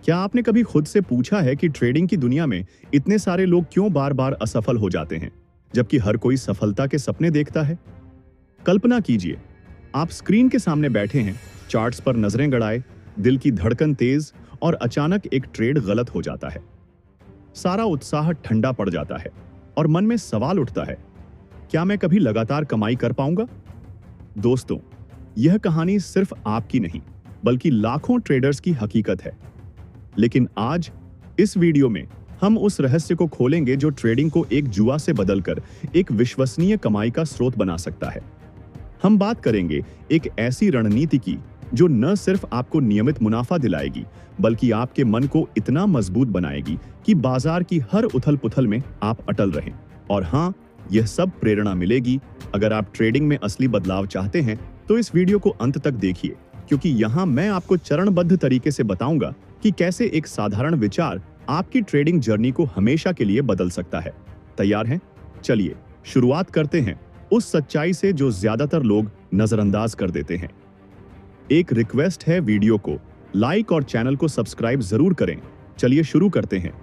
क्या आपने कभी खुद से पूछा है कि ट्रेडिंग की दुनिया में इतने सारे लोग क्यों बार बार असफल हो जाते हैं, जबकि हर कोई सफलता के सपने देखता है? कल्पना कीजिए, आप स्क्रीन के सामने बैठे हैं, चार्ट्स पर नजरें गड़ाए, दिल की धड़कन तेज, और अचानक एक ट्रेड गलत हो जाता है। सारा उत्साह ठंडा पड़ जाता है और मन में सवाल उठता है, क्या मैं कभी लगातार कमाई कर पाऊंगा? दोस्तों, यह कहानी सिर्फ आपकी नहीं, बल्कि लाखों ट्रेडर्स की हकीकत है। लेकिन आज इस वीडियो में हम उस रहस्य को खोलेंगे जो ट्रेडिंग को एक जुआ से बदलकर एक विश्वसनीय कमाई का स्रोत बना सकता है। हम बात करेंगे एक ऐसी रणनीति की जो न सिर्फ आपको नियमित मुनाफा दिलाएगी, बल्कि आपके मन को इतना मजबूत बनाएगी कि बाजार की हर उथल-पुथल में आप अटल रहें। और हाँ, यह सब प्रेरणा मिलेगी। अगर आप ट्रेडिंग में असली बदलाव चाहते हैं तो इस वीडियो को अंत तक देखिए, क्योंकि यहाँ मैं आपको चरणबद्ध तरीके से बताऊंगा कि कैसे एक साधारण विचार आपकी ट्रेडिंग जर्नी को हमेशा के लिए बदल सकता है। तैयार हैं? चलिए शुरुआत करते हैं उस सच्चाई से जो ज्यादातर लोग नजरअंदाज कर देते हैं। एक रिक्वेस्ट है, वीडियो को लाइक और चैनल को सब्सक्राइब जरूर करें। चलिए शुरू करते हैं।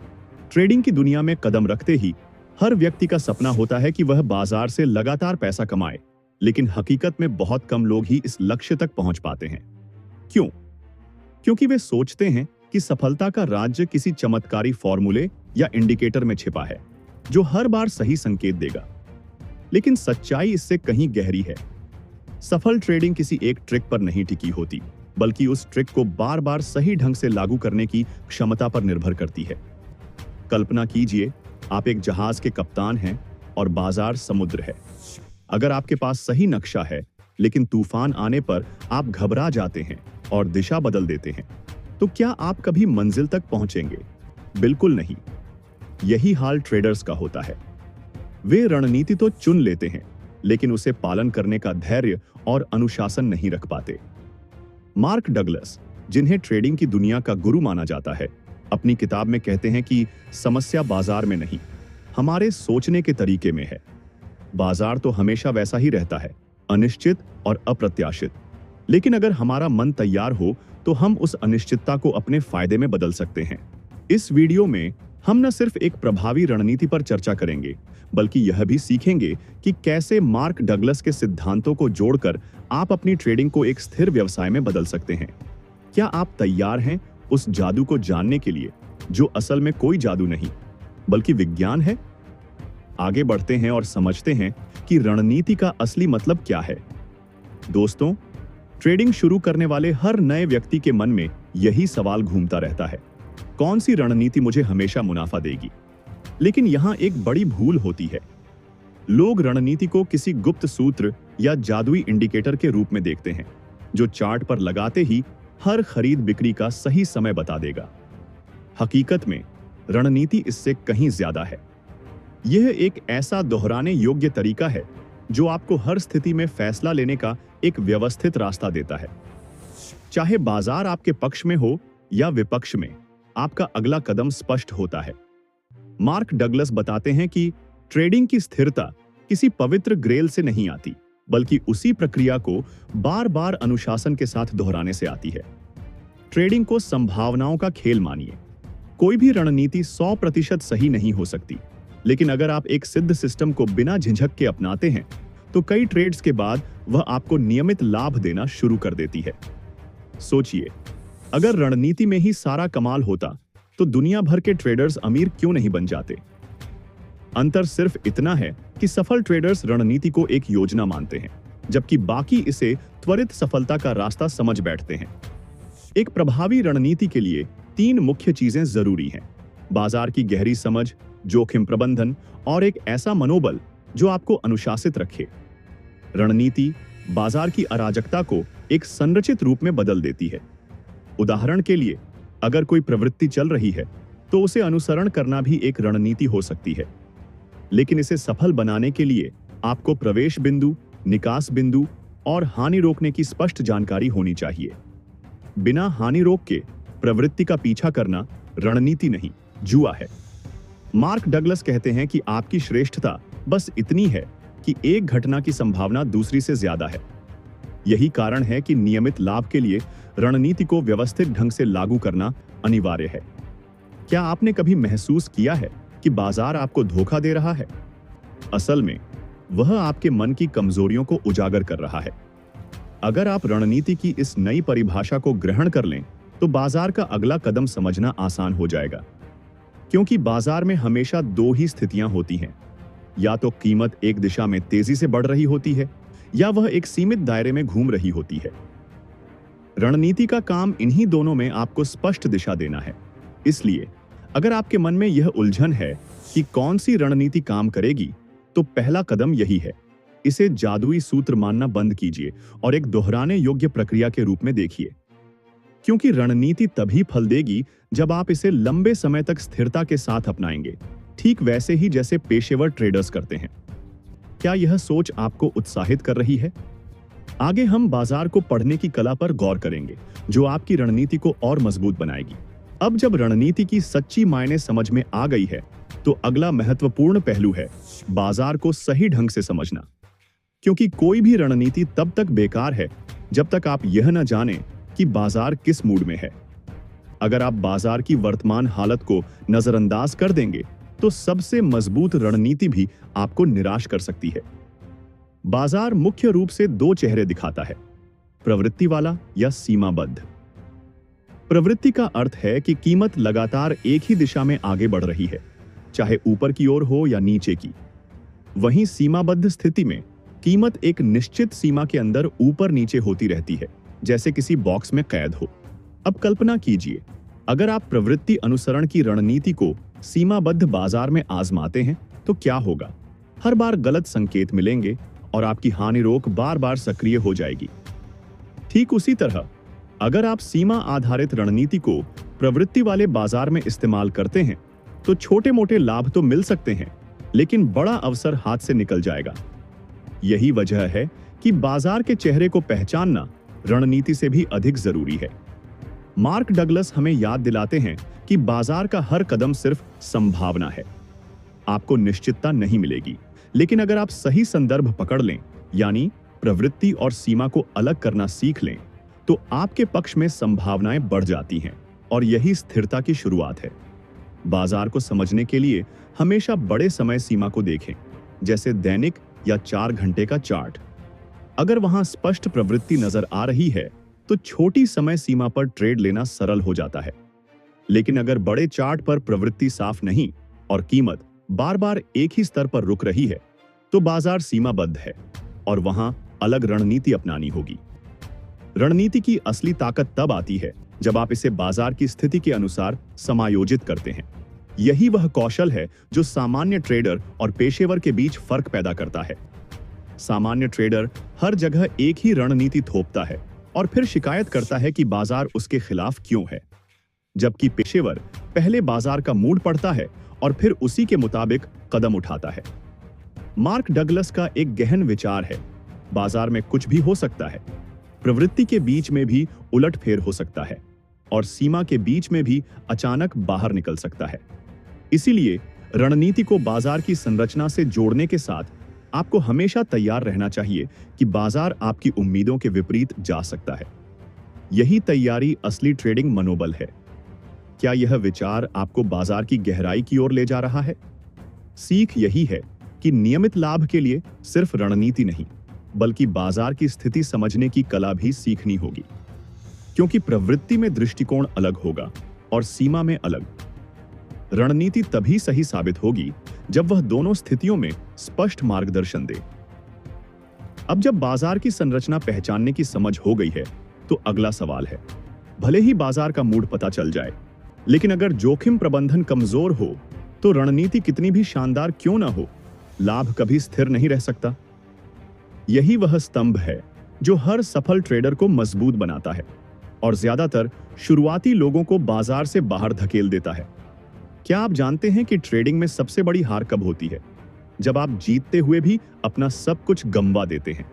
ट्रेडिंग की दुनिया में कदम रखते ही हर व्यक्ति का सपना होता है कि वह बाजार से लगातार पैसा कमाए, लेकिन हकीकत में बहुत कम लोग ही इस लक्ष्य तक पहुंच पाते हैं। क्यों? क्योंकि वे सोचते हैं कि सफलता का राज्य किसी चमत्कारी फॉर्मूले या इंडिकेटर में छिपा है जो हर बार सही संकेत देगा। लेकिन सच्चाई इससे कहीं गहरी है। सफल ट्रेडिंग किसी एक ट्रिक पर नहीं टिकी होती, बल्कि उस ट्रिक को बार बार सही ढंग से लागू करने की क्षमता पर निर्भर करती है। कल्पना कीजिए, आप एक जहाज के कप्तान हैं और बाजार समुद्र है। अगर आपके पास सही नक्शा है, लेकिन तूफान आने पर आप घबरा जाते हैं और दिशा बदल देते हैं, तो क्या आप कभी मंजिल तक पहुंचेंगे? बिल्कुल नहीं। यही हाल ट्रेडर्स का होता है। वे रणनीति तो चुन लेते हैं, लेकिन उसे पालन करने का धैर्य और अनुशासन नहीं रख पाते। मार्क डगलस, जिन्हें ट्रेडिंग की दुनिया का गुरु माना जाता है, अपनी किताब में कहते हैं कि समस्या बाजार में नहीं, हमारे सोचने के तरीके में है। बाजार तो हमेशा वैसा ही रहता है, अनिश्चित और अप्रत्याशित। लेकिन अगर हमारा मन तैयार हो तो हम उस अनिश्चितता को अपने फायदे में बदल सकते हैं। इस वीडियो में हम न सिर्फ एक प्रभावी रणनीति पर चर्चा करेंगे, बल्कि यह भी सीखेंगे कि कैसे मार्क डगलस के सिद्धांतों को जोड़कर आप अपनी ट्रेडिंग को एक स्थिर व्यवसाय में बदल सकते हैं। क्या आप तैयार हैं उस जादू को जानने के लिए जो असल में कोई जादू नहीं, बल्कि विज्ञान है? आगे बढ़ते हैं और समझते हैं कि रणनीति का असली मतलब क्या है। दोस्तों, ट्रेडिंग शुरू करने वाले हर नए व्यक्ति के मन में यही सवाल घूमता रहता है, कौन सी रणनीति मुझे हमेशा मुनाफा देगी? लेकिन यहां एक बड़ी भूल होती है। लोग रणनीति को किसी गुप्त सूत्र या जादुई इंडिकेटर के रूप में देखते हैं, जो चार्ट पर लगाते ही हर खरीद बिक्री का सही समय बता देगा। हकीकत में रणनीति इससे कहीं ज्यादा है। यह एक ऐसा दोहराने योग्य तरीका है जो आपको हर स्थिति में फैसला लेने का एक व्यवस्थित रास्ता देता है। चाहे बाजार आपके पक्ष में हो या विपक्ष में, आपका अगला कदम स्पष्ट होता है। मार्क डगलस बताते हैं कि ट्रेडिंग की स्थिरता किसी पवित्र ग्रेल से नहीं आती, बल्कि उसी प्रक्रिया को बार बार अनुशासन के साथ दोहराने से आती है। ट्रेडिंग को संभावनाओं का खेल मानिए। कोई भी रणनीति 100% सही नहीं हो सकती, लेकिन अगर आप एक सिद्ध सिस्टम को बिना झिझक के अपनाते हैं तो कई ट्रेड्स के बाद वह आपको नियमित लाभ देना शुरू कर देती है। सोचिए, अगर रणनीति में ही सारा कमाल होता तो दुनिया भर के ट्रेडर्स अमीर क्यों नहीं बन जाते? अंतर सिर्फ इतना है कि सफल ट्रेडर्स रणनीति को एक योजना मानते हैं, जबकि बाकी इसे त्वरित सफलता का रास्ता समझ बैठते हैं। एक प्रभावी रणनीति के लिए 3 मुख्य चीजें जरूरी हैं: बाजार की गहरी समझ, जोखिम प्रबंधन और एक ऐसा मनोबल जो आपको अनुशासित रखे। रणनीति बाजार की अराजकता को एक संरचित रूप में बदल देती है। उदाहरण के लिए, अगर कोई प्रवृत्ति चल रही है तो उसे अनुसरण करना भी एक रणनीति हो सकती है। लेकिन इसे सफल बनाने के लिए आपको प्रवेश बिंदु, निकास बिंदु और हानि रोकने की स्पष्ट जानकारी होनी चाहिए। बिना हानि रोक के प्रवृत्ति का पीछा करना रणनीति नहीं, जुआ है। मार्क डगलस कहते हैं कि आपकी श्रेष्ठता बस इतनी है कि एक घटना की संभावना दूसरी से ज्यादा है। यही कारण है कि नियमित लाभ के लिए रणनीति को व्यवस्थित ढंग से लागू करना अनिवार्य है। क्या आपने कभी महसूस किया है कि बाजार आपको धोखा दे रहा है? असल में वह आपके मन की कमजोरियों को उजागर कर रहा है। अगर आप रणनीति की इस नई परिभाषा को ग्रहण कर लें तो बाजार का अगला कदम समझना आसान हो जाएगा। क्योंकि बाजार में हमेशा दो ही स्थितियां होती हैं, या तो कीमत एक दिशा में तेजी से बढ़ रही होती है या वह एक सीमित दायरे में घूम रही होती है। रणनीति का काम इन्हीं दोनों में आपको स्पष्ट दिशा देना है। इसलिए अगर आपके मन में यह उलझन है कि कौन सी रणनीति काम करेगी, तो पहला कदम यही है, इसे जादुई सूत्र मानना बंद कीजिए और एक दोहराने योग्य प्रक्रिया के रूप में देखिए। क्योंकि रणनीति तभी फल देगी जब आप इसे लंबे समय तक स्थिरता के साथ अपनाएंगे, ठीक वैसे ही जैसे पेशेवर ट्रेडर्स करते हैं। क्या यह सोच आपको उत्साहित कर रही है? आगे हम बाजार को पढ़ने की कला पर गौर करेंगे, जो आपकी रणनीति को और मजबूत बनाएगी। अब जब रणनीति की सच्ची मायने समझ में आ गई है, तो अगला महत्वपूर्ण पहलू है बाजार को सही ढंग से समझना। क्योंकि कोई भी रणनीति तब तक बेकार है जब तक आप यह न जानें कि बाजार किस मूड में है। अगर आप बाजार की वर्तमान हालत को नजरअंदाज कर देंगे तो सबसे मजबूत रणनीति भी आपको निराश कर सकती है। बाजार मुख्य रूप से दो चेहरे दिखाता है, प्रवृत्ति वाला या सीमाबद्ध। प्रवृत्ति का अर्थ है कि कीमत लगातार एक ही दिशा में आगे बढ़ रही है, चाहे ऊपर की ओर हो या नीचे की। वहीं सीमाबद्ध स्थिति में कीमत एक निश्चित सीमा के अंदर ऊपर नीचे होती रहती है, जैसे किसी बॉक्स में कैद हो। अब कल्पना कीजिए, अगर आप प्रवृत्ति अनुसरण की रणनीति को सीमाबद्ध बाजार में आजमाते हैं तो क्या होगा? हर बार गलत संकेत मिलेंगे और आपकी हानि रोक बार बार सक्रिय हो जाएगी। ठीक उसी तरह अगर आप सीमा आधारित रणनीति को प्रवृत्ति वाले बाजार में इस्तेमाल करते हैं तो छोटे मोटे लाभ तो मिल सकते हैं, लेकिन बड़ा अवसर हाथ से निकल जाएगा। यही वजह है कि बाजार के चेहरे को पहचानना रणनीति से भी अधिक जरूरी है। मार्क डगलस हमें याद दिलाते हैं कि बाजार का हर कदम सिर्फ संभावना है। आपको निश्चितता नहीं मिलेगी, लेकिन अगर आप सही संदर्भ पकड़ लें, यानी प्रवृत्ति और सीमा को अलग करना सीख लें, तो आपके पक्ष में संभावनाएं बढ़ जाती हैं और यही स्थिरता की शुरुआत है। बाजार को समझने के लिए हमेशा बड़े समय सीमा को देखें, जैसे दैनिक या 4 घंटे का चार्ट। अगर वहां स्पष्ट प्रवृत्ति नजर आ रही है तो छोटी समय सीमा पर ट्रेड लेना सरल हो जाता है। लेकिन अगर बड़े चार्ट पर प्रवृत्ति साफ नहीं और कीमत बार बार एक ही स्तर पर रुक रही है, तो बाजार सीमाबद्ध है और वहां अलग रणनीति अपनानी होगी। रणनीति की असली ताकत तब आती है जब आप इसे बाजार की स्थिति के अनुसार समायोजित करते हैं। यही वह कौशल है जो सामान्य ट्रेडर और पेशेवर के बीच फर्क पैदा करता है। सामान्य ट्रेडर हर जगह एक ही रणनीति थोपता है और फिर शिकायत करता है कि बाजार उसके खिलाफ क्यों है, जबकि पेशेवर पहले बाजार का मूड पढ़ता है और फिर उसी के मुताबिक कदम उठाता है। मार्क डगलस का एक गहन विचार है, बाजार में कुछ भी हो सकता है, प्रवृत्ति के बीच में भी उलटफेर हो सकता है और सीमा के बीच में भी अचानक बाहर निकल सकता है। इसीलिए रणनीति को बाजार की संरचना से जोड़ने के साथ आपको हमेशा तैयार रहना चाहिए कि बाजार आपकी उम्मीदों के विपरीत जा सकता है। यही तैयारी असली ट्रेडिंग मनोबल है। क्या यह विचार आपको बाजार की गहराई की ओर ले जा रहा है? सीख यही है कि नियमित लाभ के लिए सिर्फ रणनीति नहीं, बल्कि बाजार की स्थिति समझने की कला भी सीखनी होगी। क्योंकि प्रवृत्ति में दृष्टिकोण अलग होगा और सीमा में अलग। रणनीति तभी सही साबित होगी जब वह दोनों स्थितियों में स्पष्ट मार्गदर्शन दे। अब जब बाजार की संरचना पहचानने की समझ हो गई है, तो अगला सवाल है, भले ही बाजार का मूड पता चल जाए, लेकिन अगर जोखिम प्रबंधन कमजोर हो तो रणनीति कितनी भी शानदार क्यों ना हो, लाभ कभी स्थिर नहीं रह सकता। यही वह स्तंभ है जो हर सफल ट्रेडर को मजबूत बनाता है और ज्यादातर शुरुआती लोगों को बाजार से बाहर धकेल देता है। क्या आप जानते हैं कि ट्रेडिंग में सबसे बड़ी हार कब होती है? जब आप जीतते हुए भी अपना सब कुछ गंवा देते हैं।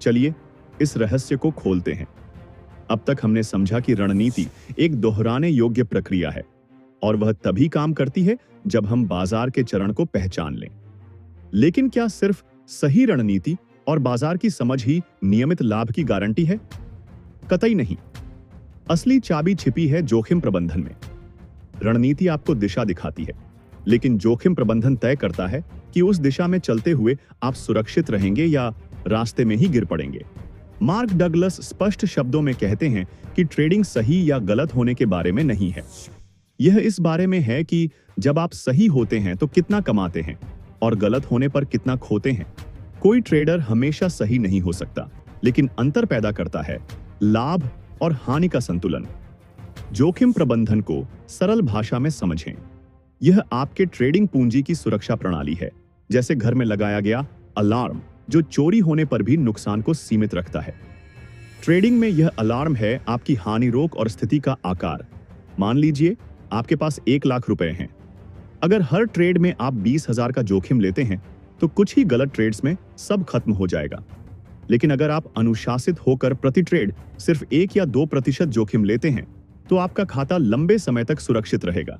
चलिए इस रहस्य को खोलते हैं। अब तक हमने समझा कि रणनीति एक दोहराने योग्य प्रक्रिया है और वह तभी काम करती है जब हम बाजार के चरण को पहचान लें। लेकिन क्या सिर्फ सही रणनीति और बाजार की समझ ही नियमित लाभ की गारंटी है? कतई नहीं। असली चाबी छिपी है जोखिम प्रबंधन में। रणनीति आपको दिशा दिखाती है, लेकिन जोखिम प्रबंधन तय करता है कि उस दिशा में चलते हुए आप सुरक्षित रहेंगे या रास्ते में ही गिर पड़ेंगे। मार्क डगलस स्पष्ट शब्दों में कहते हैं कि ट्रेडिंग सही या गलत होने के बारे में नहीं है। यह इस बारे में है कि जब आप सही होते हैं तो कितना कमाते हैं और गलत होने पर कितना खोते हैं। कोई ट्रेडर हमेशा सही नहीं हो सकता, लेकिन अंतर पैदा करता है लाभ और हानि का संतुलन। जोखिम प्रबंधन को सरल भाषा में समझें। यह आपके ट्रेडिंग पूंजी की सुरक्षा प्रणाली है, जैसे घर में लगाया गया अलार्म जो चोरी होने पर भी नुकसान को सीमित रखता है। ट्रेडिंग में यह अलार्म है आपकी हानि रोक और स्थिति का आकार। मान लीजिए आपके पास 1 लाख रुपए हैं। अगर हर ट्रेड में आप 20,000 का जोखिम लेते हैं तो कुछ ही गलत ट्रेड्स में सब खत्म हो जाएगा। लेकिन अगर आप अनुशासित होकर प्रति ट्रेड सिर्फ 1 या 2% जोखिम लेते हैं तो आपका खाता लंबे समय तक सुरक्षित रहेगा।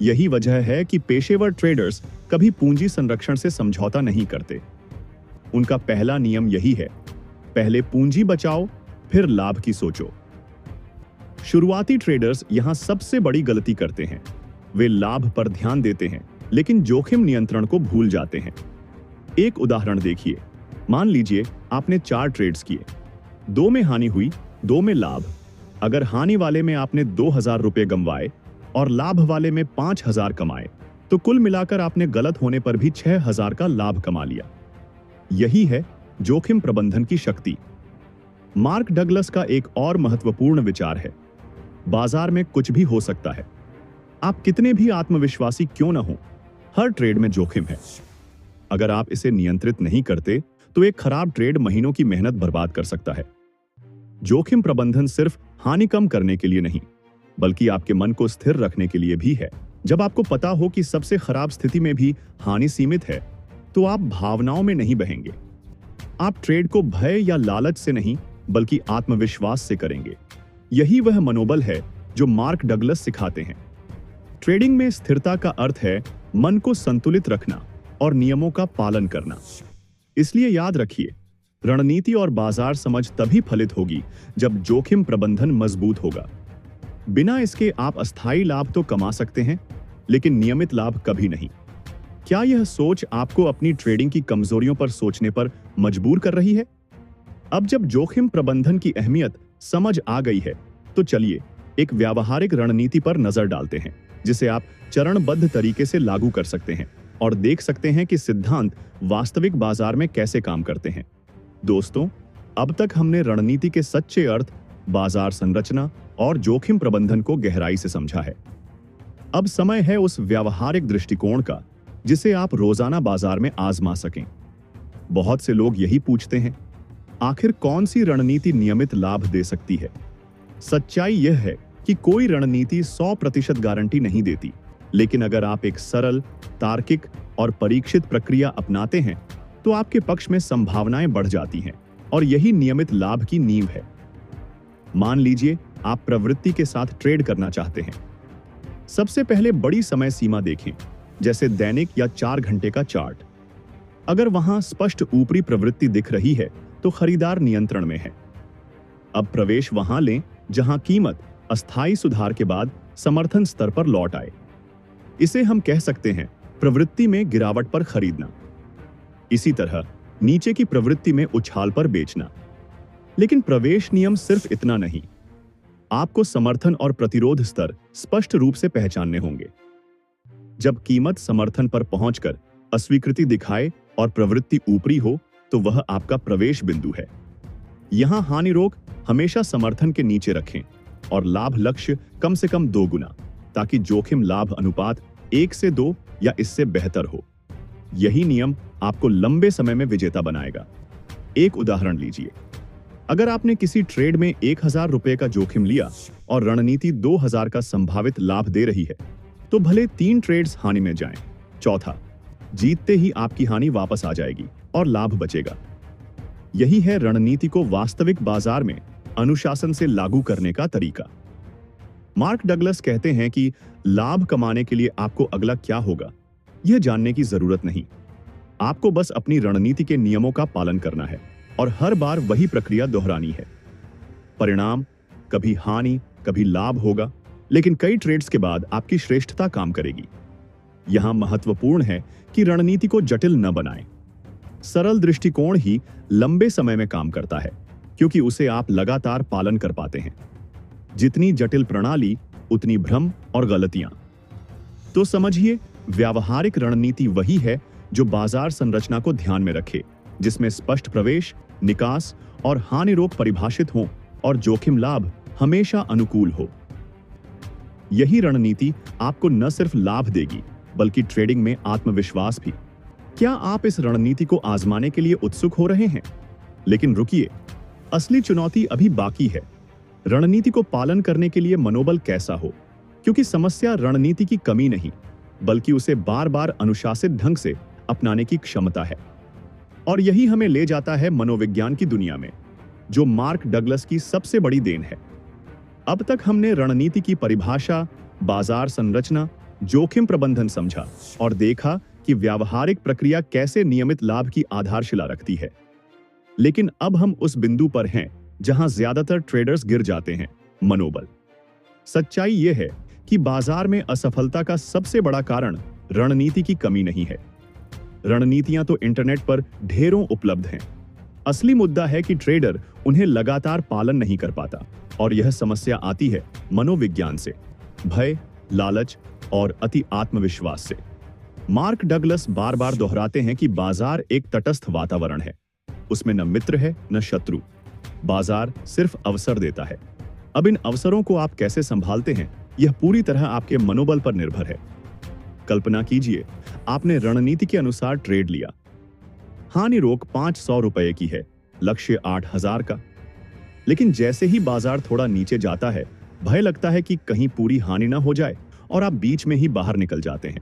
यही वजह है कि पेशेवर ट्रेडर्स कभी पूंजी संरक्षण से समझौता नहीं करते। उनका पहला नियम यही है, पहले पूंजी बचाओ फिर लाभ की सोचो। शुरुआती ट्रेडर्स यहां सबसे बड़ी गलती करते हैं। वे लाभ पर ध्यान देते हैं लेकिन जोखिम नियंत्रण को भूल जाते हैं। एक उदाहरण देखिए। मान लीजिए आपने 4 ट्रेड्स किए, 2 में हानि हुई, 2 में लाभ। अगर हानि वाले में आपने 2,000 रुपए गंवाए और लाभ वाले में 5,000 कमाए तो कुल मिलाकर आपने गलत होने पर भी 6,000 का लाभ कमा लिया। यही है जोखिम प्रबंधन की शक्ति। मार्क डगलस का एक और महत्वपूर्ण विचार है, बाजार में कुछ भी हो सकता है। आप कितने भी आत्मविश्वासी क्यों न हो, हर ट्रेड में जोखिम है। अगर आप इसे नियंत्रित नहीं करते तो एक खराब ट्रेड महीनों की मेहनत बर्बाद कर सकता है। जोखिम प्रबंधन सिर्फ हानि कम करने के लिए नहीं, बल्कि आपके मन को स्थिर रखने के लिए भी है। जब आपको पता हो कि सबसे खराब स्थिति में भी हानि सीमित है तो आप भावनाओं में नहीं बहेंगे। आप ट्रेड को भय या लालच से नहीं बल्कि आत्मविश्वास से करेंगे। यही वह मनोबल है जो मार्क डगलस सिखाते हैं। ट्रेडिंग में स्थिरता का अर्थ है मन को संतुलित रखना और नियमों का पालन करना। इसलिए याद रखिए, रणनीति और बाजार समझ तभी फलित होगी जब जोखिम प्रबंधन मजबूत होगा। बिना इसके आप अस्थायी लाभ तो कमा सकते हैं, लेकिन नियमित लाभ कभी नहीं। क्या यह सोच आपको अपनी ट्रेडिंग की कमजोरियों पर सोचने पर मजबूर कर रही है? अब जब जोखिम प्रबंधन की अहमियत समझ आ गई है, तो चलिए एक व्यावहारिक रणनीति पर नजर डालते हैं, जिसे आप चरणबद्ध तरीके से लागू कर सकते हैं और देख सकते हैं कि सिद्धांत वास्तविक बाजार में कैसे काम करते हैं। दोस्तों, अब तक हमने रणनीति के सच्चे अर्थ, बाजार संरचना और जोखिम प्रबंधन को गहराई से समझा है। अब समय है उस व्यावहारिक दृष्टिकोण का जिसे आप रोजाना बाजार में आजमा सकें। बहुत से लोग यही पूछते हैं, आखिर कौन सी रणनीति नियमित लाभ दे सकती है? सच्चाई यह है कि कोई रणनीति 100% गारंटी नहीं देती, लेकिन अगर आप एक सरल, तार्किक और परीक्षित प्रक्रिया अपनाते हैं तो आपके पक्ष में संभावनाएं बढ़ जाती हैं और यही नियमित लाभ की नींव है। मान लीजिए आप प्रवृत्ति के साथ ट्रेड करना चाहते हैं। सबसे पहले बड़ी समय सीमा देखें, जैसे दैनिक या 4 घंटे का चार्ट। अगर वहां स्पष्ट ऊपरी प्रवृत्ति दिख रही है तो खरीदार नियंत्रण में है। अब प्रवेश वहां लें जहां कीमत अस्थायी सुधार के बाद समर्थन स्तर पर लौट आए। इसे हम कह सकते हैं प्रवृत्ति में गिरावट पर खरीदना। इसी तरह नीचे की प्रवृत्ति में उछाल पर बेचना। लेकिन प्रवेश नियम सिर्फ इतना नहीं, आपको समर्थन और प्रतिरोध स्तर स्पष्ट रूप से पहचानने होंगे। जब कीमत समर्थन पर पहुंचकर अस्वीकृति दिखाए और प्रवृत्ति ऊपरी हो तो वह आपका प्रवेश बिंदु है। यहां हानि रोक हमेशा समर्थन के नीचे रखें और लाभ लक्ष्य कम से कम 2 गुना, ताकि जोखिम लाभ अनुपात 1 से 2 या इससे बेहतर हो। यही नियम आपको लंबे समय में विजेता बनाएगा। एक उदाहरण लीजिए। अगर आपने किसी ट्रेड में 1,000 रुपए का जोखिम लिया और रणनीति 2,000 का संभावित लाभ दे रही है, तो भले 3 ट्रेड्स हानि में जाएं, चौथा जीतते ही आपकी हानि वापस आ जाएगी और लाभ बचेगा। यही है रणनीति को वास्तविक बाजार में अनुशासन से लागू करने का तरीका। मार्क डगलस कहते हैं कि लाभ कमाने के लिए आपको अगला क्या होगा, यह जानने की जरूरत नहीं। आपको बस अपनी रणनीति के नियमों का पालन करना है और हर बार वही प्रक्रिया दोहरानी है। परिणाम कभी हानि, कभी लाभ होगा, लेकिन कई ट्रेड्स के बाद आपकी श्रेष्ठता काम करेगी। यहां महत्वपूर्ण है कि रणनीति को जटिल न बनाएं। सरल दृष्टिकोण ही लंबे समय में काम करता है, क्योंकि उसे आप लगातार पालन कर पाते हैं। जितनी जटिल प्रणाली, उतनी भ्रम और गलतियां। तो समझिए, व्यावहारिक रणनीति वही है जो बाजार संरचना को ध्यान में रखे, जिसमें स्पष्ट प्रवेश, निकास और हानि रोक परिभाषित हो और जोखिम लाभ हमेशा अनुकूल हो। यही रणनीति आपको न सिर्फ लाभ देगी, बल्कि ट्रेडिंग में आत्मविश्वास भी। क्या आप इस रणनीति को आजमाने के लिए उत्सुक हो रहे हैं? लेकिन रुकिए, असली चुनौती अभी बाकी है। रणनीति को पालन करने के लिए मनोबल कैसा हो, क्योंकि समस्या रणनीति की कमी नहीं, बल्कि उसे बार बार अनुशासित ढंग से अपनाने की क्षमता है। और यही हमें ले जाता है मनोविज्ञान की दुनिया में, जो मार्क डगलस की सबसे बड़ी देन है। अब तक हमने रणनीति की परिभाषा, बाजार संरचना, जोखिम प्रबंधन समझा और देखा कि व्यावहारिक प्रक्रिया कैसे नियमित लाभ की आधारशिला रखती है। लेकिन अब हम उस बिंदु पर हैं जहां ज्यादातर ट्रेडर्स गिर जाते हैं, मनोबल। सच्चाई यह है कि बाजार में असफलता का सबसे बड़ा कारण रणनीति की कमी नहीं है। रणनीतियां तो इंटरनेट पर ढेरों उपलब्ध हैं। असली मुद्दा है कि ट्रेडर उन्हें लगातार पालन नहीं कर पाता, और यह समस्या आती है मनोविज्ञान से, भय, लालच और अति आत्मविश्वास से। मार्क डगलस बार बार दोहराते हैं कि बाजार एक तटस्थ वातावरण है, उसमें न मित्र है न शत्रु। बाजार सिर्फ अवसर देता है। अब इन अवसरों को आप कैसे संभालते हैं, यह पूरी तरह आपके मनोबल पर निर्भर है। कल्पना कीजिए, आपने रणनीति के अनुसार ट्रेड लिया। हानि रोक 500 रुपए की है, लक्ष्य 8000 का। लेकिन जैसे ही बाजार थोड़ा नीचे जाता है, भय लगता है कि कहीं पूरी हानि ना हो जाए, और आप बीच में ही बाहर निकल जाते हैं,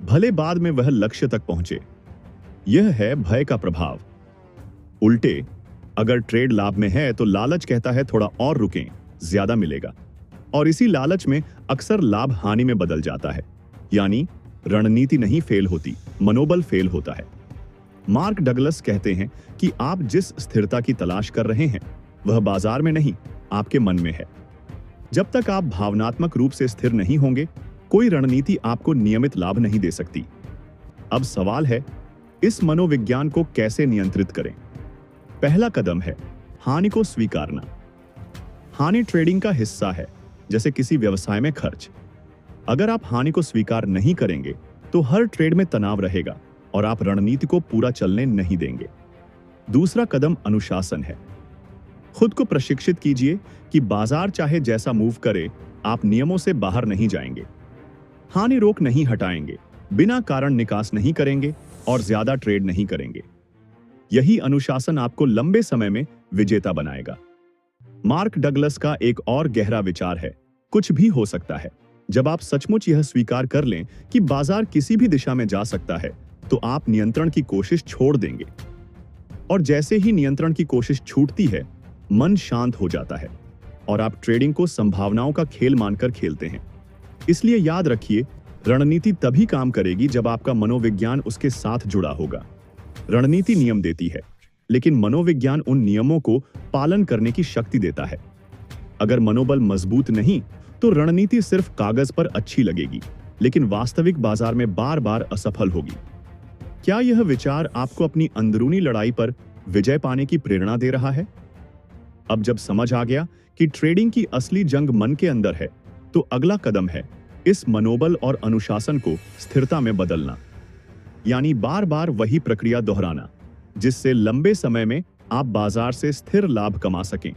भले बाद में वह लक्ष्य तक पहुंचे। यह है भय का प्रभाव। उल्टे, अगर ट्रेड लाभ में है तो लालच कहता है थोड़ा और रुकें, ज्यादा मिलेगा। और इसी लालच में अक्सर लाभ हानि में बदल जाता है। यानी रणनीति नहीं फेल होती, मनोबल फेल होता है। मार्क डगलस कहते हैं कि आप जिस स्थिरता की तलाश कर रहे हैं, वह बाजार में नहीं, आपके मन में है। जब तक आप भावनात्मक रूप से स्थिर नहीं होंगे, कोई रणनीति आपको नियमित लाभ नहीं दे सकती। अब सवाल है, इस मनोविज्ञान को कैसे नियंत्रित करें? पहला कदम है हानि को स्वीकारना। हानि ट्रेडिंग का हिस्सा है, जैसे किसी व्यवसाय में खर्च। अगर आप हानि को स्वीकार नहीं करेंगे, तो हर ट्रेड में तनाव रहेगा और आप रणनीति को पूरा चलने नहीं देंगे। दूसरा कदम अनुशासन है। खुद को प्रशिक्षित कीजिए कि बाजार चाहे जैसा मूव करे, आप नियमों से बाहर नहीं जाएंगे। हानि रोक नहीं हटाएंगे, बिना कारण निकास नहीं करेंगे और ज्यादा ट्रेड नहीं करेंगे। यही अनुशासन आपको लंबे समय में विजेता बनाएगा। मार्क डगलस का एक और गहरा विचार है, कुछ भी हो सकता है। जब आप सचमुच यह स्वीकार कर लें कि बाजार किसी भी दिशा में जा सकता है, तो आप नियंत्रण की कोशिश छोड़ देंगे। और जैसे ही नियंत्रण की कोशिश छूटती है, मन शांत हो जाता है और आप ट्रेडिंग को संभावनाओं का खेल मानकर खेलते हैं। इसलिए याद रखिए, रणनीति तभी काम करेगी जब आपका मनोविज्ञान उसके साथ जुड़ा होगा। रणनीति नियम देती है, लेकिन मनोविज्ञान उन नियमों को पालन करने की शक्ति देता है। अगर मनोबल मजबूत नहीं, तो रणनीति सिर्फ कागज पर अच्छी लगेगी, लेकिन वास्तविक बाजार में बार बार असफल होगी। क्या यह विचार आपको अपनी अंदरूनी लड़ाई पर विजय पाने की प्रेरणा दे रहा है? अब जब समझ आ गया कि ट्रेडिंग की असली जंग मन के अंदर है, तो अगला कदम है इस मनोबल और अनुशासन को स्थिरता में बदलना। यानी बार बार वही प्रक्रिया दोहराना, जिससे लंबे समय में आप बाजार से स्थिर लाभ कमा सकें।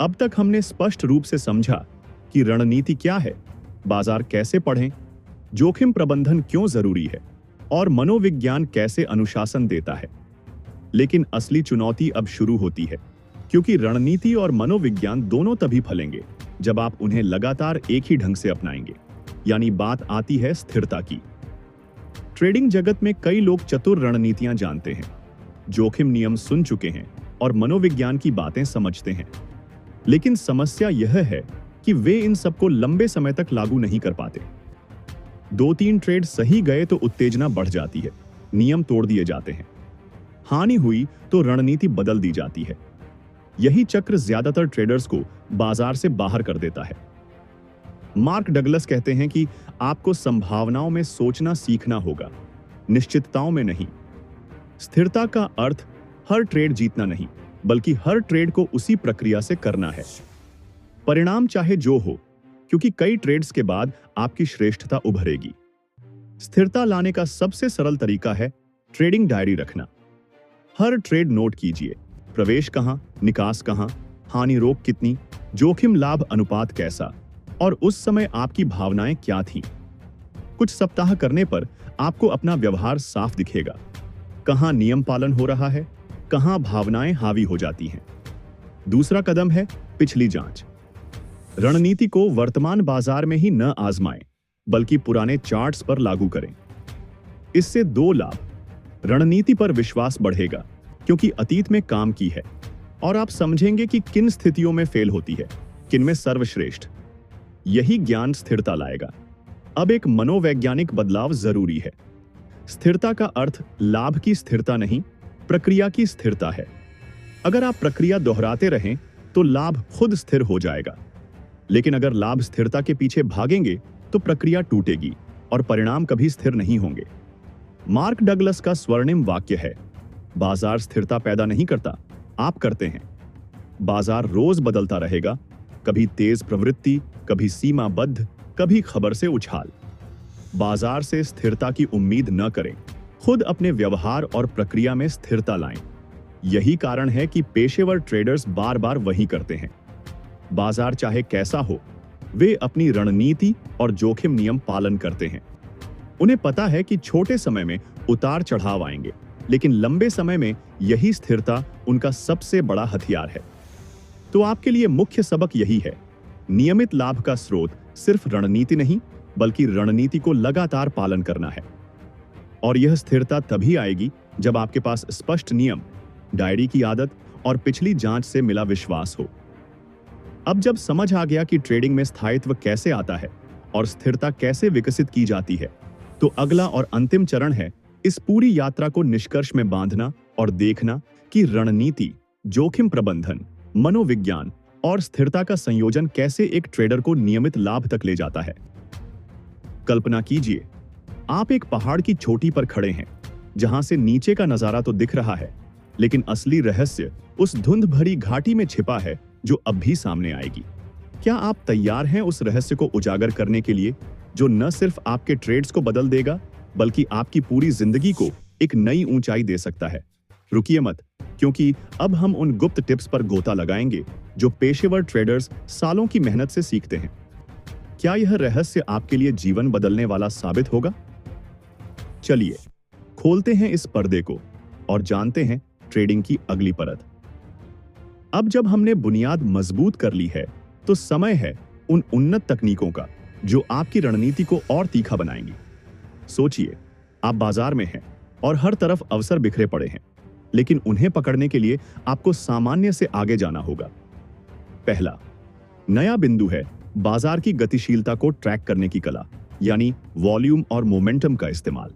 अब तक हमने स्पष्ट रूप से समझा कि रणनीति क्या है, बाजार कैसे पढ़ें, जोखिम प्रबंधन क्यों जरूरी है और मनोविज्ञान कैसे अनुशासन देता है। लेकिन असली चुनौती अब शुरू होती है, क्योंकि रणनीति और मनोविज्ञान दोनों तभी फलेंगे जब आप उन्हें लगातार एक ही ढंग से अपनाएंगे। यानी बात आती है स्थिरता की। ट्रेडिंग जगत में कई लोग चतुर रणनीतियां जानते हैं, जोखिम नियम सुन चुके हैं और मनोविज्ञान की बातें समझते हैं। लेकिन समस्या यह है कि वे इन सबको लंबे समय तक लागू नहीं कर पाते। 2-3 ट्रेड सही गए तो उत्तेजना बढ़ जाती है, नियम तोड़ दिए जाते हैं। हानि हुई तो रणनीति बदल दी जाती है। यही चक्र ज्यादातर ट्रेडर्स को बाजार से बाहर कर देता है। मार्क डगलस कहते हैं कि आपको संभावनाओं में सोचना सीखना होगा, निश्चितताओं में नहीं। स्थिरता का अर्थ हर ट्रेड जीतना नहीं, बल्कि हर ट्रेड को उसी प्रक्रिया से करना है, परिणाम चाहे जो हो, क्योंकि कई ट्रेड्स के बाद आपकी श्रेष्ठता उभरेगी। स्थिरता लाने का सबसे सरल तरीका है ट्रेडिंग डायरी रखना। हर ट्रेड नोट कीजिए, प्रवेश कहां, निकास कहां, हानि रोक कितनी, जोखिम लाभ अनुपात कैसा, और उस समय आपकी भावनाएं क्या थीं। कुछ सप्ताह करने पर आपको अपना व्यवहार साफ दिखेगा, कहां नियम पालन हो रहा है, कहां भावनाएं हावी हो जाती हैं। दूसरा कदम है पिछली जांच। रणनीति को वर्तमान बाजार में ही न आजमाएं, बल्कि पुराने चार्ट्स पर लागू करें। इससे दो लाभ: रणनीति पर विश्वास बढ़ेगा क्योंकि अतीत में काम की है, और आप समझेंगे कि किन स्थितियों में फेल होती है, किन में सर्वश्रेष्ठ। यही ज्ञान स्थिरता लाएगा। अब एक मनोवैज्ञानिक बदलाव जरूरी है। स्थिरता का अर्थ लाभ की स्थिरता नहीं, प्रक्रिया की स्थिरता है। अगर आप प्रक्रिया दोहराते रहें तो लाभ खुद स्थिर हो जाएगा, लेकिन अगर लाभ स्थिरता के पीछे भागेंगे तो प्रक्रिया टूटेगी और परिणाम कभी स्थिर नहीं होंगे। मार्क डगलस का स्वर्णिम वाक्य है, बाजार स्थिरता पैदा नहीं करता, आप करते हैं। बाजार रोज बदलता रहेगा, कभी तेज प्रवृत्ति, कभी सीमाबद्ध, कभी खबर से उछाल। बाजार से स्थिरता की उम्मीद न करें, खुद अपने व्यवहार और प्रक्रिया में स्थिरता लाएं। यही कारण है कि पेशेवर ट्रेडर्स बार बार वही करते हैं। बाजार चाहे कैसा हो, वे अपनी रणनीति और जोखिम नियम पालन करते हैं। उन्हें पता है कि छोटे समय में उतार चढ़ाव आएंगे, लेकिन लंबे समय में यही स्थिरता उनका सबसे बड़ा हथियार है। तो आपके लिए मुख्य सबक यही है, नियमित लाभ का स्रोत सिर्फ रणनीति नहीं, बल्कि रणनीति को लगातार पालन करना है। और यह स्थिरता तभी आएगी जब आपके पास स्पष्ट नियम, डायरी की आदत और पिछली जांच से मिला विश्वास हो। अब जब समझ आ गया कि ट्रेडिंग में स्थायित्व कैसे आता है और स्थिरता कैसे विकसित की जाती है, तो अगला और अंतिम चरण है इस पूरी यात्रा को निष्कर्ष में बांधना और देखना कि रणनीति, जोखिम प्रबंधन, मनोविज्ञान और स्थिरता का संयोजन कैसे एक ट्रेडर को नियमित लाभ तक ले जाता है। कल्पना कीजिए, आप एक पहाड़ की चोटी पर खड़े हैं, जहां से नीचे का नजारा तो दिख रहा है, लेकिन असली रहस्य उस धुंध भरी घाटी में छिपा है जो अब भी सामने आएगी। क्या आप तैयार हैं उस रहस्य को उजागर करने के लिए, जो न सिर्फ आपके ट्रेड्स को बदल देगा, बल्कि आपकी पूरी जिंदगी को एक नई ऊंचाई दे सकता है? रुकिए मत, क्योंकि अब हम उन गुप्त टिप्स पर गोता लगाएंगे जो पेशेवर ट्रेडर्स सालों की मेहनत से सीखते हैं। क्या यह रहस्य आपके लिए जीवन बदलने वाला साबित होगा? चलिए खोलते हैं इस पर्दे को और जानते हैं ट्रेडिंग की अगली परत। अब जब हमने बुनियाद मजबूत कर ली है, तो समय है उन उन्नत तकनीकों का जो आपकी रणनीति को और तीखा बनाएंगी। सोचिए, आप बाजार में हैं और हर तरफ अवसर बिखरे पड़े हैं, लेकिन उन्हें पकड़ने के लिए आपको सामान्य से आगे जाना होगा। पहला नया बिंदु है बाजार की गतिशीलता को ट्रैक करने की कला, यानी वॉल्यूम और मोमेंटम का इस्तेमाल।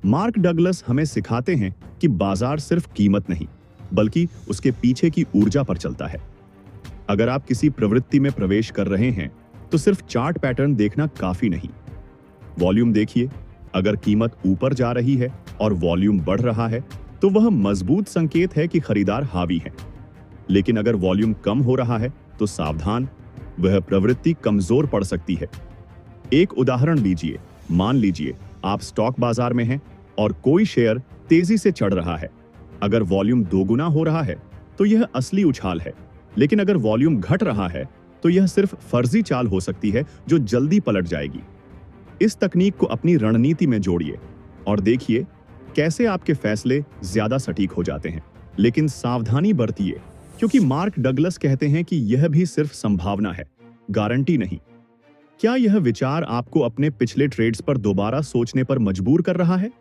मार्क डगलस हमें सिखाते हैं कि बाजार सिर्फ कीमत नहीं, बल्कि उसके पीछे की ऊर्जा पर चलता है। अगर आप किसी प्रवृत्ति में प्रवेश कर रहे हैं, तो सिर्फ चार्ट पैटर्न देखना काफी नहीं। वॉल्यूम देखिए, अगर कीमत ऊपर जा रही है और वॉल्यूम बढ़ रहा है, तो वह मजबूत संकेत है कि खरीदार हावी है। लेकिन अगर वॉल्यूम कम हो रहा है, तो सावधान, वह प्रवृत्ति कमजोर पड़ सकती है। एक उदाहरण लीजिए, मान लीजिए आप स्टॉक बाजार में हैं और कोई शेयर तेजी से चढ़ रहा है। अगर वॉल्यूम दोगुना हो रहा है, तो यह असली उछाल है, लेकिन अगर वॉल्यूम घट रहा है, तो यह सिर्फ फर्जी चाल हो सकती है जो जल्दी पलट जाएगी। इस तकनीक को अपनी रणनीति में जोड़िए और देखिए कैसे आपके फैसले ज्यादा सटीक हो जाते हैं। लेकिन सावधानी बरतिए, क्योंकि मार्क डगलस कहते हैं कि यह भी सिर्फ संभावना है, गारंटी नहीं। क्या यह विचार आपको अपने पिछले ट्रेड्स पर दोबारा सोचने पर मजबूर कर रहा है?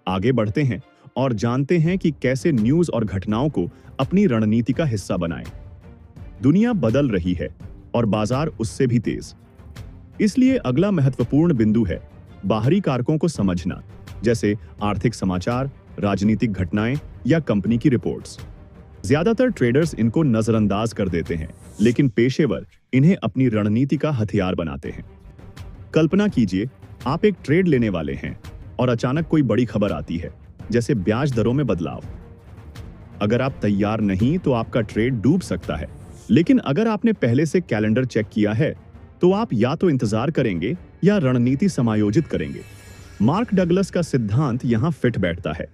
आगे बढ़ते हैं और जानते हैं कि कैसे न्यूज और घटनाओं को अपनी रणनीति का हिस्सा बनाएं। दुनिया बदल रही है और बाजार उससे भी तेज। इसलिए अगला महत्वपूर्ण बिंदु है बाहरी कारकों को समझना, जैसे आर्थिक समाचार, राजनीतिक घटनाएं या कंपनी की रिपोर्ट्स। ज्यादातर ट्रेडर्स इनको नजरअंदाज कर देते हैं, लेकिन पेशेवर इन्हें अपनी रणनीति का हथियार बनाते हैं। कल्पना कीजिए, आप एक ट्रेड लेने वाले हैं और अचानक कोई बड़ी खबर आती है, जैसे ब्याज दरों में बदलाव। अगर आप तैयार नहीं तो आपका ट्रेड डूब सकता है, लेकिन अगर आपने पहले से कैलेंडर चेक किया है तो आप या तो इंतजार करेंगे या रणनीति समायोजित करेंगे। मार्क डगलस का सिद्धांत यहां फिट बैठता है।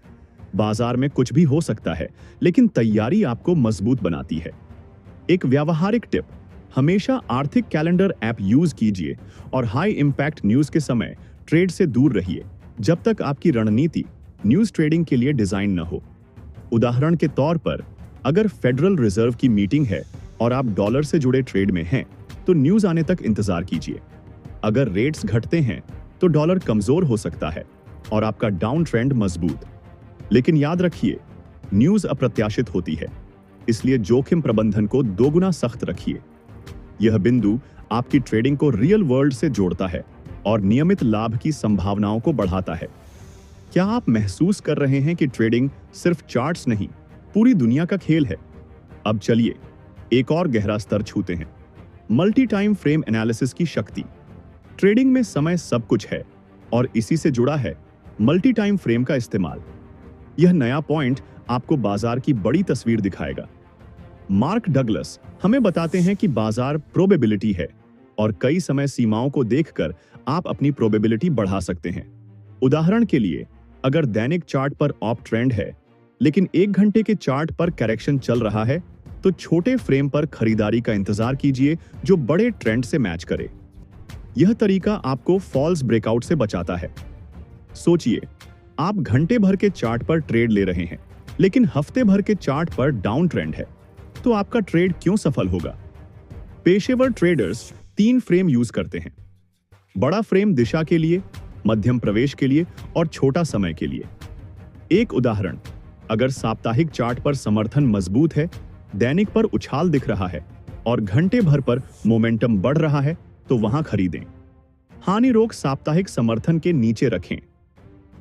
बाजार में कुछ भी हो सकता है, लेकिन तैयारी आपको मजबूत बनाती है। एक व्यावहारिक टिप, हमेशा आर्थिक कैलेंडर ऐप यूज कीजिए और हाई इंपैक्ट न्यूज के समय ट्रेड से दूर रहिए, जब तक आपकी रणनीति न्यूज ट्रेडिंग के लिए डिजाइन न हो। उदाहरण के तौर पर, अगर फेडरल रिजर्व की मीटिंग है और आप डॉलर से जुड़े ट्रेड में हैं, तो न्यूज आने तक इंतजार कीजिए। अगर रेट्स घटते हैं तो डॉलर कमजोर हो सकता है और आपका डाउन ट्रेंड मजबूत। लेकिन याद रखिए, न्यूज अप्रत्याशित होती है, इसलिए जोखिम प्रबंधन को दोगुना सख्त रखिए। यह बिंदु आपकी ट्रेडिंग को रियल वर्ल्ड से जोड़ता है और नियमित लाभ की संभावनाओं को बढ़ाता है। क्या आप महसूस कर रहे हैं कि ट्रेडिंग सिर्फ चार्ट्स नहीं, पूरी दुनिया का खेल है? अब चलिए एक और गहरा स्तर छूते हैं, मल्टी टाइम फ्रेम एनालिसिस की शक्ति। ट्रेडिंग में समय सब कुछ है और इसी से जुड़ा है मल्टी टाइम फ्रेम का इस्तेमाल। यह नया पॉइंट आपको बाजार की बड़ी तस्वीर दिखाएगा। मार्क डगलस हमें बताते हैं कि बाजार प्रोबेबिलिटी है और कई समय सीमाओं को देखकर आप अपनी प्रोबेबिलिटी बढ़ा सकते हैं। उदाहरण के लिए, अगर दैनिक चार्ट पर ऑप ट्रेंड है लेकिन 1 घंटे के चार्ट पर करेक्शन चल रहा है, तो छोटे फ्रेम पर खरीदारी का इंतजार कीजिए जो बड़े ट्रेंड से मैच करे। यह तरीका आपको फॉल्स ब्रेकआउट से बचाता है। सोचिए, आप घंटे भर के चार्ट पर ट्रेड ले रहे हैं, लेकिन हफ्ते भर के चार्ट पर डाउन ट्रेंड है, तो आपका ट्रेड क्यों सफल होगा? पेशेवर ट्रेडर्स 3 फ्रेम यूज करते हैं। बड़ा फ्रेम दिशा के लिए, मध्यम प्रवेश के लिए और छोटा समय के लिए। एक उदाहरण, अगर साप्ताहिक चार्ट पर समर्थन मजबूत है, दैनिक पर उछाल दिख रहा है और घंटे भर पर मोमेंटम बढ़ रहा है, तो वहां खरीदें। हानि रोक साप्ताहिक समर्थन के नीचे रखें।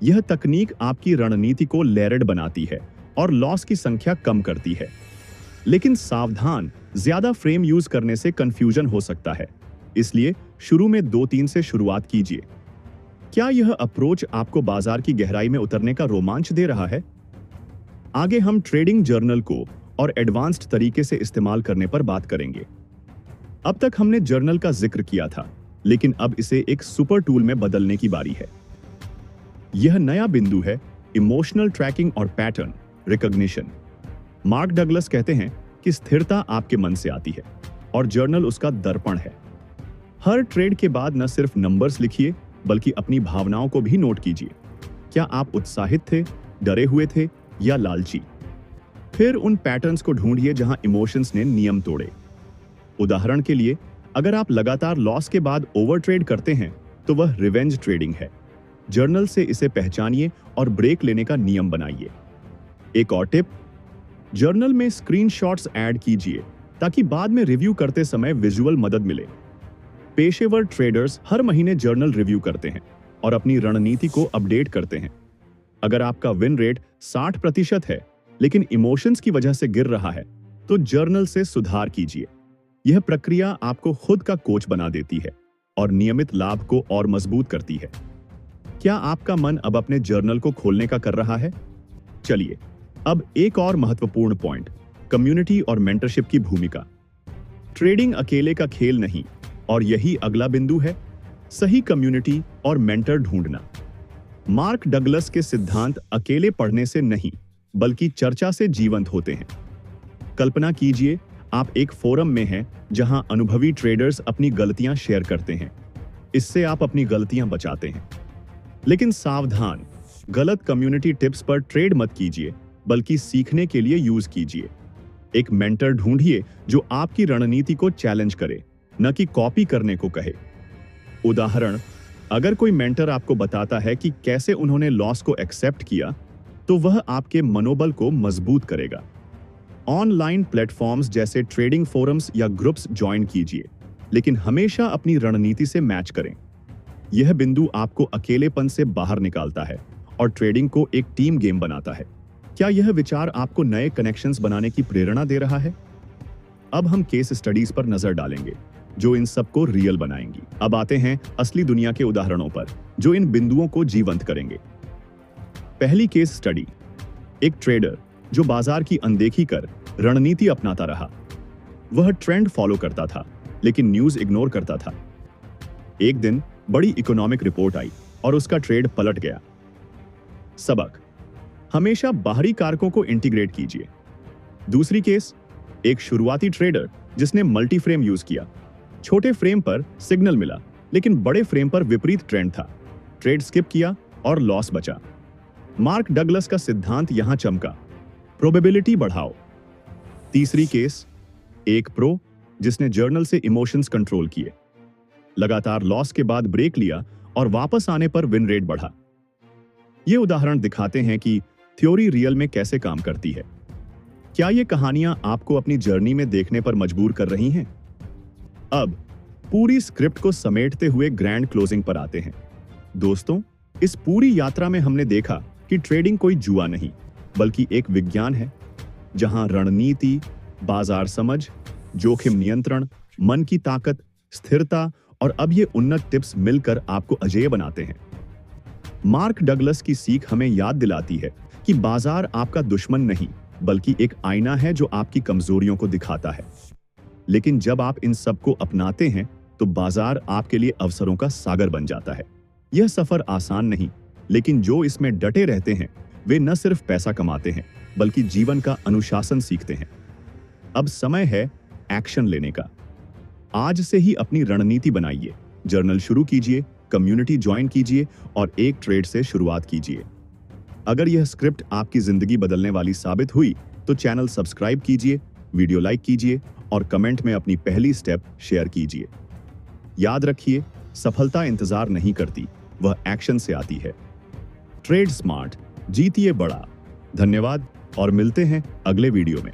यह तकनीक आपकी रणनीति को लेयर्ड बनाती है और लॉस की संख्या कम करती है। लेकिन सावधान, ज्यादा फ्रेम यूज करने से कंफ्यूजन हो सकता है, इसलिए शुरू में 2-3 से शुरुआत कीजिए। क्या यह अप्रोच आपको बाजार की गहराई में उतरने का रोमांच दे रहा है? आगे हम ट्रेडिंग जर्नल को और एडवांस्ड तरीके से इस्तेमाल करने पर बात करेंगे। अब तक हमने जर्नल का जिक्र किया था, लेकिन अब इसे एक सुपर टूल में बदलने की बारी है। यह नया बिंदु है इमोशनल ट्रैकिंग और पैटर्न रिकॉग्निशन। मार्क डगलस कहते हैं कि स्थिरता आपके मन से आती है और जर्नल उसका दर्पण है। हर ट्रेड के बाद न सिर्फ नंबर्स लिखिए, बल्कि अपनी भावनाओं को भी नोट कीजिए। क्या आप उत्साहित थे, डरे हुए थे या लालची? फिर उन पैटर्न्स को ढूंढिए जहां इमोशंस ने नियम तोड़े। उदाहरण के लिए, अगर आप लगातार लॉस के बाद ओवर ट्रेड करते हैं, तो वह रिवेंज ट्रेडिंग है। जर्नल से इसे पहचानिए और ब्रेक लेने का नियम बनाइए। एक और टिप, जर्नल में स्क्रीनशॉट्स ऐड कीजिए ताकि बाद में रिव्यू करते समय विजुअल मदद मिले। पेशेवर ट्रेडर्स हर महीने जर्नल रिव्यू करते हैं और अपनी रणनीति को अपडेट करते हैं। अगर आपका विन रेट 60% है, लेकिन इमोशंस की वजह से गिर रहा है, तो जर्नल से सुधार कीजिए। यह प्रक्रिया आपको खुद का कोच बना देती है और नियमित लाभ को और मजबूत करती है। क्या आपका मन अब अपने जर्नल को खोलने का कर रहा है? चलिए, अब एक और महत्वपूर्ण पॉइंट, कम्युनिटी और मेंटरशिप की भूमिका। ट्रेडिंग अकेले का खेल नहीं, और यही अगला बिंदु है, सही कम्युनिटी और मेंटर ढूंढना। मार्क डगलस के सिद्धांत अकेले पढ़ने से नहीं, बल्कि चर्चा से जीवंत होते हैं। कल्पना कीजिए, आप एक फोरम में हैं जहां अनुभवी ट्रेडर्स अपनी गलतियां शेयर करते हैं। इससे आप अपनी गलतियां बचाते हैं। लेकिन सावधान, गलत कम्युनिटी टिप्स पर ट्रेड मत कीजिए, बल्कि सीखने के लिए यूज कीजिए। एक मेंटर ढूंढिए जो आपकी रणनीति को चैलेंज करे, न कि कॉपी करने को कहे। उदाहरण, अगर कोई मेंटर आपको बताता है कि कैसे उन्होंने लॉस को एक्सेप्ट किया, तो वह आपके मनोबल को मजबूत करेगा। ऑनलाइन प्लेटफॉर्म्स जैसे ट्रेडिंग फोरम्स या ग्रुप्स ज्वाइन कीजिए, लेकिन हमेशा अपनी रणनीति से मैच करें। यह बिंदु आपको अकेलेपन से बाहर निकालता है और ट्रेडिंग को एक टीम गेम बनाता है। क्या यह विचार आपको नए कनेक्शंस बनाने की प्रेरणा दे रहा है? अब हम केस स्टडीज पर नजर डालेंगे जो इन सबको रियल बनाएंगी। अब आते हैं असली दुनिया के उदाहरणों पर जो इन बिंदुओं को जीवंत करेंगे। पहली केस स्टडी, एक ट्रेडर जो बाजार की अनदेखी कर रणनीति अपनाता रहा। वह ट्रेंड फॉलो करता था लेकिन न्यूज इग्नोर करता था। एक दिन बड़ी इकोनॉमिक रिपोर्ट आई और उसका ट्रेड पलट गया। सबक, हमेशा बाहरी कारकों को इंटीग्रेट कीजिए। दूसरी केस, एक शुरुआती ट्रेडर जिसने मल्टी फ्रेम यूज किया। छोटे फ्रेम पर सिग्नल मिला लेकिन बड़े फ्रेम पर विपरीत ट्रेंड था। ट्रेड स्किप किया और लॉस बचा। मार्क डगलस का सिद्धांत यहां चमका, प्रोबेबिलिटी बढ़ाओ। तीसरी केस, एक प्रो जिसने जर्नल से इमोशंस कंट्रोल किए। लगातार लॉस के बाद ब्रेक लिया और वापस आने पर विन रेट बढ़ा। ये उदाहरण दिखाते हैं कि थ्योरी रियल में कैसे काम करती है। क्या ये कहानियां आपको अपनी जर्नी में देखने पर मजबूर कर रही हैं? अब पूरी स्क्रिप्ट को समेटते हुए ग्रैंड क्लोजिंग पर आते हैं। दोस्तों, इस पूरी यात्रा में हमने देखा कि ट्रेडिंग कोई जुआ नहीं बल्कि एक विज्ञान है जहां रणनीति, बाजार समझ, जोखिम नियंत्रण, मन की ताकत, स्थिरता और अब ये उन्नत टिप्स मिलकर आपको अजेय बनाते हैं। मार्क डगलस की सीख हमें याद दिलाती है कि बाजार आपका दुश्मन नहीं बल्कि एक आईना है जो आपकी कमजोरियों को दिखाता है। लेकिन जब आप इन सब को अपनाते हैं तो बाजार आपके लिए अवसरों का सागर बन जाता है। यह सफर आसान नहीं, लेकिन जो इसमें डटे रहते हैं वे न सिर्फ पैसा कमाते हैं बल्कि जीवन का अनुशासन सीखते हैं। अब समय है एक्शन लेने का। आज से ही अपनी रणनीति बनाइए, जर्नल शुरू कीजिए, कम्युनिटी ज्वाइन कीजिए और एक ट्रेड से शुरुआत कीजिए। अगर यह स्क्रिप्ट आपकी जिंदगी बदलने वाली साबित हुई तो चैनल सब्सक्राइब कीजिए, वीडियो लाइक कीजिए और कमेंट में अपनी पहली स्टेप शेयर कीजिए। याद रखिए, सफलता इंतजार नहीं करती, वह एक्शन से आती है। ट्रेड स्मार्ट, जीतिए बड़ा। धन्यवाद और मिलते हैं अगले वीडियो में।